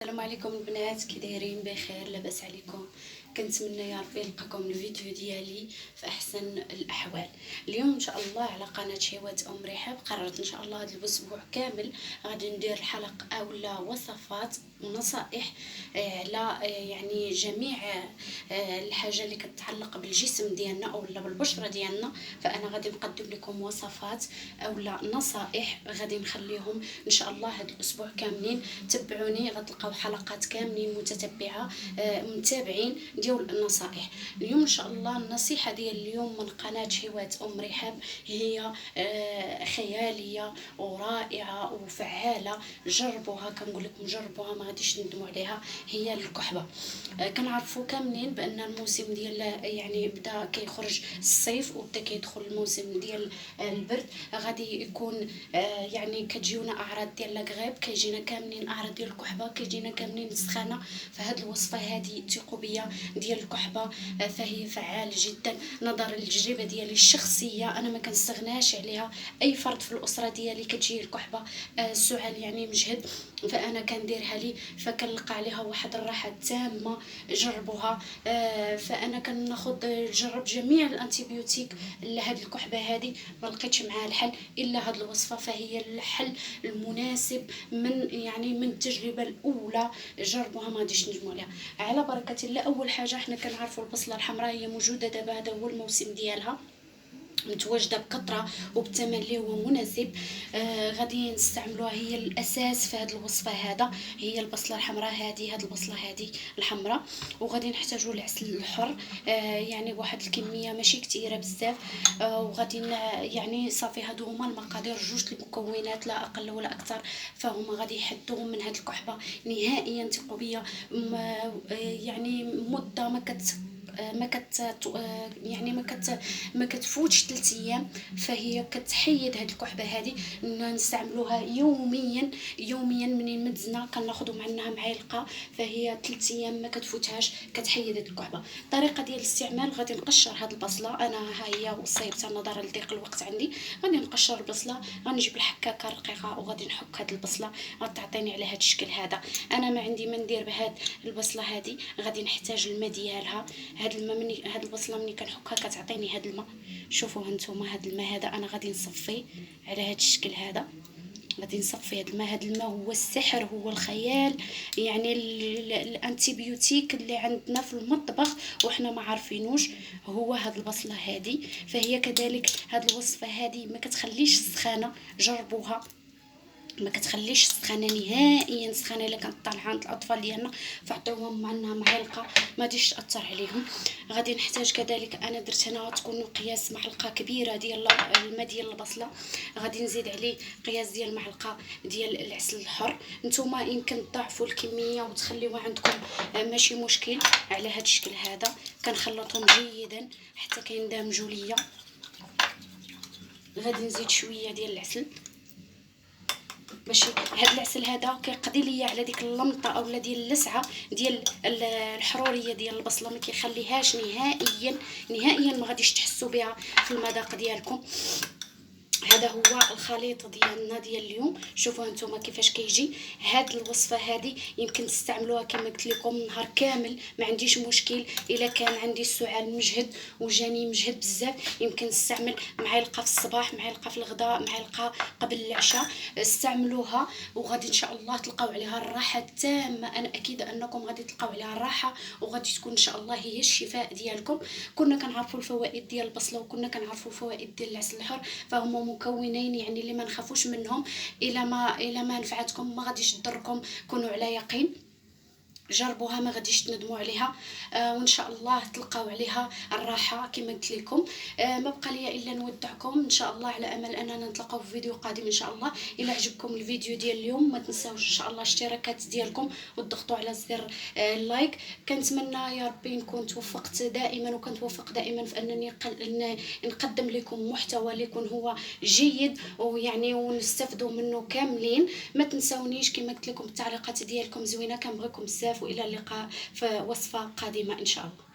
السلام عليكم البنات، كي دايرين؟ بخير؟ لاباس عليكم؟ كنتمنى يا ربي نلقاكم الفيديو ديالي في احسن الاحوال. اليوم ان شاء الله على قناه شهوات ام رحاب قررت ان شاء الله هذا الاسبوع كامل غادي ندير حلقه اولا وصفات ونصائح على يعني جميع الحاجه اللي كتتعلق بالجسم ديالنا او بالبشره ديالنا. فانا غادي نقدم لكم وصفات اولا نصائح غادي نخليهم ان شاء الله هذا الاسبوع كاملين. تبعوني، غتلقاو حلقات كاملين متتبعه متابعين ديال النصائح. اليوم ان شاء الله النصيحه ديال اليوم من قناه شهوات ام رحاب هي خياليه ورائعه وفعاله. جربوها، كنقول لكم جربوها ما غاديش تندموا عليها. هي الكحبه. كنعرفوا كاملين بان الموسم ديال يعني بدا كيخرج الصيف وبدا كيدخل الموسم ديال البرد. غادي يكون يعني كتجيونا اعراض ديال لاغريب، كيجينا كاملين اعراض ديال الكحبه، كيجينا كاملين السخانه. فهاد الوصفه هذه ثقوا بيا ديال الكحبه فهي فعال جدا. نظرا للتجربه ديالي الشخصيه انا ما كنستغناش عليها. اي فرد في الاسره ديالي كتجيه الكحبه السعال يعني مجهد، فانا كنديرها لي فكنلقى عليها واحد الراحه تامه. جربوها. فانا كناخذ جرب جميع الانتيبيوتيك لهاد الكحبه هذه ما لقيتش معها الحل الا هاد الوصفه، فهي الحل المناسب من التجربه الاولى. جربوها ما غاديش تندموا عليها. على بركه الله. اول حاجه حنا كنعرفوا البصله الحمراء هي موجوده دابا، هذا هو الموسم ديالها، متواجده بكثره وبالثمن اللي هو مناسب. غادي نستعملوها، هي الاساس في هذه الوصفه. هذا هي البصله الحمراء، هذه البصله هذه الحمراء. وغادي نحتاجوا العسل الحر يعني واحد الكميه ماشي كثيره بزاف. وغادي يعني صافي هادو هما المقادير، جوج المكونات لا اقل ولا اكثر، فهما غادي يحدوا من هاد الكحبه نهائيا. ثقوا بيا. يعني مده ما كتفوتش 3 ايام، فهي كتحيد هاد الكحبه هذه. نستعملوها يوميا منين مدزنا كناخذوا معنا معلقه، فهي 3 ايام ما كتفوتهاش كتحيد هاد الكحبه. الطريقه ديال الاستعمال غادي نقشر هاد البصله، انا ها هي وصيبتها نظرا لضيق الوقت عندي. غادي نقشر البصله، غنجيب الحكاكه رقيقه وغادي نحك هاد البصله غتعطيني على هاد الشكل هذا. انا ما عندي ما ندير بهاد البصله هذه. غادي نحتاج الماء ديالها. هاد الماء هاد البصله ملي كنحكها كتعطيني هاد الماء. شوفوا هانتوما هاد الماء هذا انا غادي نصفيه على هاد الشكل هذا. غادي نصفي هاد الماء. هاد الماء هو السحر، هو الخيال، يعني الانتيبيوتيك اللي عندنا في المطبخ وحنا ما عارفينوش هو هاد البصله هذه. فهي كذلك هاد الوصفه هذه ما كتخليش السخانه. جربوها، ما كتخليش السخانه نهائيا. السخانه الا كانت طالعه عند الاطفال ديالنا فعطيوهم معنا معلقه ما غاديش تاثر عليهم. غادي نحتاج كذلك، انا درت هنا تكون قياس معلقه كبيره ديال الماء ديال البصله. غادي نزيد عليه قياس ديال معلقه ديال العسل الحر. نتوما يمكن تضاعفوا الكميه وتخليوها عندكم ماشي مشكل. على هذا الشكل هذا كنخلطهم جيدا حتى كيندمجوا ليا. غادي نزيد شويه ديال العسل باش هاد العسل هذا كيقضي ليا على ديك اللمطه اولا ديال اللسعه ديال الحروريه ديال البصله، ما كيخليهاش نهائيا ما غاديش تحسوا بها في المذاق ديالكم. هذا هو الخليط ديالنا ديال اليوم. شوفوا هانتوما كيفاش كيجي. هاد الوصفه هذه يمكن تستعملوها كما قلت لكم نهار كامل، ما عنديش مشكل. الا كان عندي السعال مجهد وجاني مجهد بزاف يمكن نستعمل معلقه في الصباح، معلقه في الغداء، معلقه قبل العشاء. استعملوها وغادي ان شاء الله تلقاو عليها الراحه التامه. انا اكيده انكم غادي تلقاو عليها الراحه وغادي تكون ان شاء الله هي الشفاء ديالكم. كنا كنعرفوا الفوائد ديال البصله وكنا كنعرفوا الفوائد ديال العسل الحر، فهم مكونين يعني اللي ما نخافوش منهم. الا ما نفعتكم ما غاديش تضركم، كونوا على يقين. جربوها ما غاديش تندموا عليها. وان شاء الله تلقاو عليها الراحه كما قلت لكم. ما بقى لي الا نودعكم ان شاء الله على امل اننا نتلاقاو في فيديو قادم ان شاء الله. الا عجبكم الفيديو ديال اليوم ما تنساوش ان شاء الله الاشتراكات ديالكم وتضغطوا على زر اللايك. كنتمنى يا ربي نكون توفقت دائما وكنتوفق دائما في انني نقدم لكم محتوى اللي يكون هو جيد ويعني ونستفدوا منه كاملين. ما تنساونيش كما قلت لكم التعليقات ديالكم زوينه، كنبغيكم بزاف. والى اللقاء في وصفه قادمه ان شاء الله.